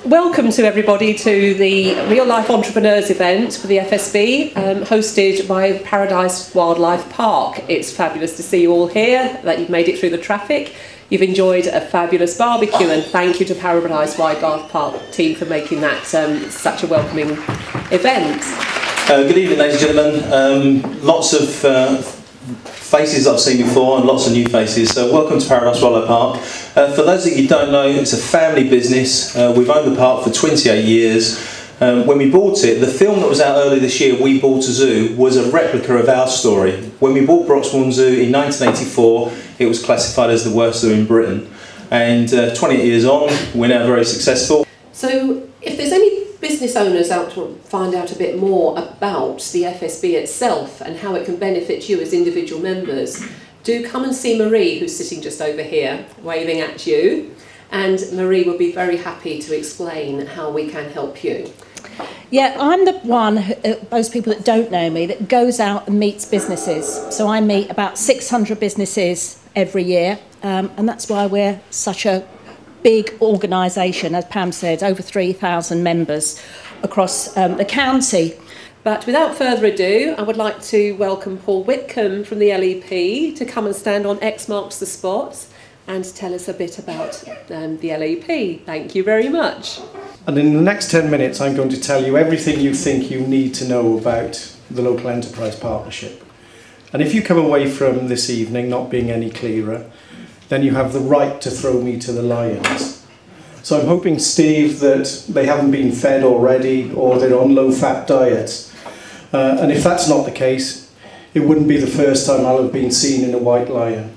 Welcome to everybody to the Real Life Entrepreneurs event for the FSB, hosted by Paradise Wildlife Park. It's fabulous to see you all here, that you've made it through the traffic. You've enjoyed a fabulous barbecue, and thank you to Paradise Wildlife Park team for making that such a welcoming event. Good evening, ladies and gentlemen. Lots of faces I've seen before and lots of new faces, so welcome to Paradise Wildlife Park. For those that you don't know, it's a family business. We've owned the park for 28 years. When we bought it, the film that was out earlier this year, We Bought a Zoo, was a replica of our story. When we bought Broxbourne Zoo in 1984, it was classified as the worst zoo in Britain. And 28 years on, we're now very successful. So if there's any business owners out to find out a bit more about the FSB itself and how it can benefit you as individual members, do come and see Marie, who's sitting just over here, waving at you. And Marie will be very happy to explain how we can help you. Yeah, I'm the one, those people that don't know me, that goes out and meets businesses. So I meet about 600 businesses every year, and that's why we're such a big organisation, as Pam said, over 3,000 members across the county. But without further ado, I would like to welcome Paul Whitcomb from the LEP to come and stand on X marks the spot and tell us a bit about the LEP. Thank you very much. And in the next 10 minutes, I'm going to tell you everything you think you need to know about the Local Enterprise Partnership. And if you come away from this evening not being any clearer, then you have the right to throw me to the lions. So I'm hoping, Steve, that they haven't been fed already or they're on low-fat diets. And if that's not the case, it wouldn't be the first time I'll have been seen in a white lion.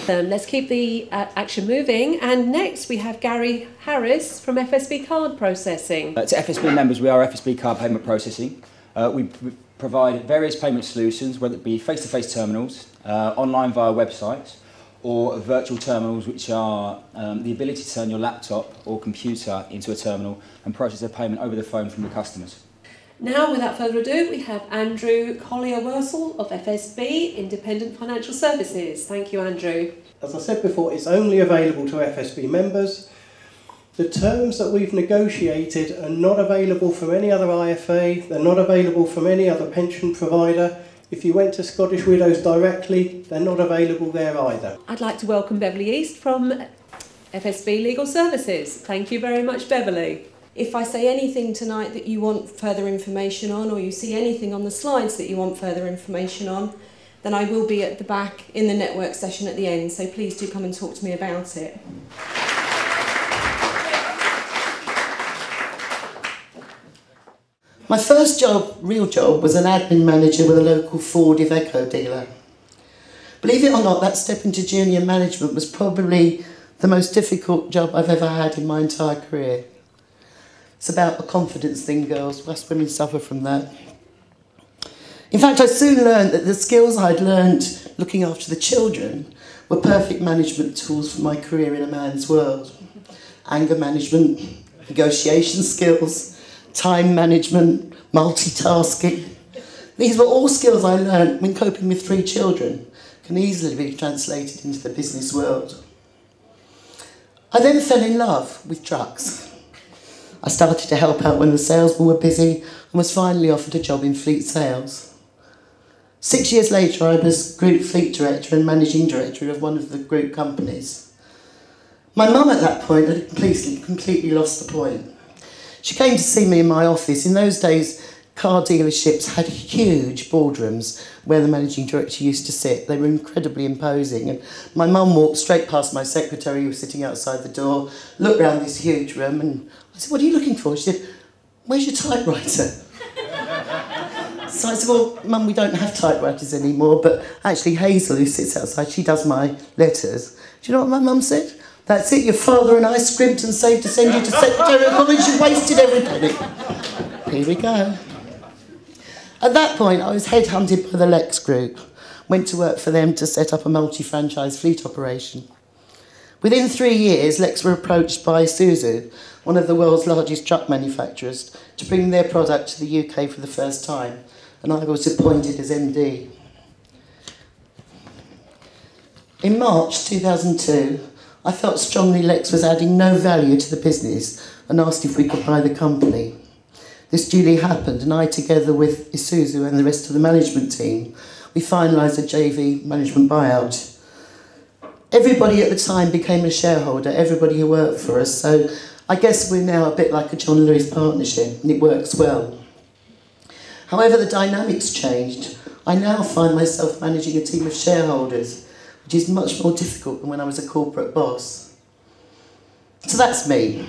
Let's keep the action moving. And next we have Gary Harris from FSB Card Processing. To FSB members, we are FSB Card Payment Processing. We provide various payment solutions, whether it be face-to-face terminals, online via websites, or virtual terminals, which are the ability to turn your laptop or computer into a terminal and process a payment over the phone from your customers. Now, without further ado, we have Andrew Colyer-Worsell of FSB, Independent Financial Services. Thank you, Andrew. As I said before, it's only available to FSB members. The terms that we've negotiated are not available from any other IFA, they're not available from any other pension provider. If you went to Scottish Widows directly, they're not available there either. I'd like to welcome Beverly East from FSB Legal Services. Thank you very much, Beverly. If I say anything tonight that you want further information on, or you see anything on the slides that you want further information on, then I will be at the back in the network session at the end, so please do come and talk to me about it. My first job, real job, was an admin manager with a local Ford Iveco dealer. Believe it or not, that step into junior management was probably the most difficult job I've ever had in my entire career. It's about a confidence thing, girls. Us women suffer from that. In fact, I soon learned that the skills I'd learned looking after the children were perfect management tools for my career in a man's world. Anger management, negotiation skills, time management, multitasking. These were all skills I learned when coping with 3 children, can easily be translated into the business world. I then fell in love with trucks. I started to help out when the salesmen were busy and was finally offered a job in fleet sales. 6 years later, I was group fleet director and managing director of one of the group companies. My mum at that point had completely lost the point. She came to see me in my office. In those days, car dealerships had huge boardrooms where the managing director used to sit. They were incredibly imposing. And my mum walked straight past my secretary, who was sitting outside the door, looked round this huge room, and I said, "What are you looking for?" She said, "Where's your typewriter?" So I said, "Well, Mum, we don't have typewriters anymore, but actually Hazel, who sits outside, she does my letters." Do you know what my mum said? "That's it, your father and I scrimped and saved to send you to Secretariat College, you wasted every penny." Here we go. At that point, I was headhunted by the Lex Group, went to work for them to set up a multi-franchise fleet operation. Within 3 years, Lex were approached by Isuzu, one of the world's largest truck manufacturers, to bring their product to the UK for the first time, and I was appointed as MD. In March 2002, I felt strongly Lex was adding no value to the business and asked if we could buy the company. This duly happened, and I, together with Isuzu and the rest of the management team, we finalised a JV management buyout. Everybody at the time became a shareholder, everybody who worked for us, so I guess we're now a bit like a John Lewis partnership, and it works well. However, the dynamics changed. I now find myself managing a team of shareholders, which is much more difficult than when I was a corporate boss. So that's me.